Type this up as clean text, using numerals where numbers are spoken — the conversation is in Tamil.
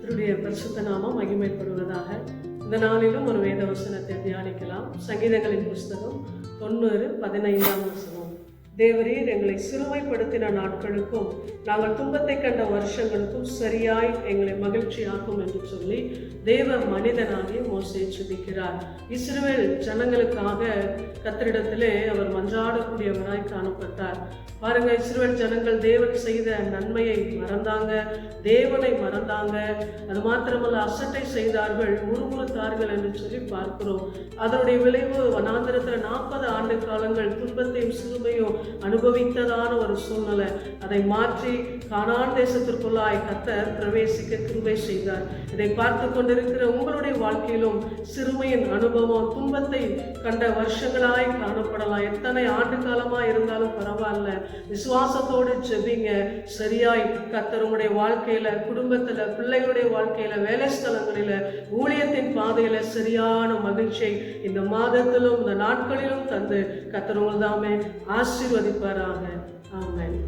கர்த்தருடைய பரிசுத்த நாமம் மகிமைப்படுவதாக. இந்த நாளிலும் ஒரு வேத வசனத்தை தியானிக்கலாம். சங்கீதங்களின் புஸ்தகம் 90:15. தேவரீர் எங்களை சிறுமைப்படுத்தின நாட்களுக்கும் நாங்கள் துன்பத்தை கண்ட வருஷங்களுக்கும் சரியாய் எங்களை மகிழ்ச்சியாக்கும் என்று சொல்லி தேவ மனிதனாகிய மோசே ஜெபிக்கிறார். இஸ்ரவேல் ஜனங்களுக்காக கர்த்தரிடத்திலே அவர் மன்றாடக்கூடியவராய் காணப்பட்டார். பாருங்க, இஸ்ரவேல் ஜனங்கள் தேவன் செய்த நன்மையை மறந்தாங்க, தேவனை மறந்தாங்க. அது மாத்திரமல்ல, அசட்டை செய்தார்கள், முறுமுறுத்தார்கள் என்று சொல்லி பார்க்கிறோம். அதனுடைய விளைவு வனாந்திரத்தில் 40 ஆண்டு காலங்கள் துன்பத்தையும் சிறுமையும் அனுபவித்ததான ஒரு சூழ்நிலை. அதை மாற்றி கானான் தேசத்திற்குள்ளாய் கர்த்தர் பிரவேசிக்க கிருபை செய்தார். இதை பார்த்து கொண்டிருக்கிற உங்களுடைய வாழ்க்கையிலும் சிறுமையின் அனுபவம், துன்பத்தை கண்ட வருஷங்களாய் காணப்படலாம். எத்தனை ஆண்டு காலமா இருந்தாலும் பரவாயில்ல, விசுவாசத்தோடு ஜெபிங்க. சரியாய் கர்த்தர் உங்களுடைய வாழ்க்கையில, குடும்பத்துல, பிள்ளைகளுடைய வாழ்க்கையில, வேலை ஸ்தலங்களில, ஊழியத்தின் பாதையில சரியான மகிழ்ச்சியை இந்த மாதத்திலும் இந்த நாட்களிலும் தந்து கர்த்தர் உங்கள் தாமே ஆசீர்வதிப்பாராக. ஆமென்.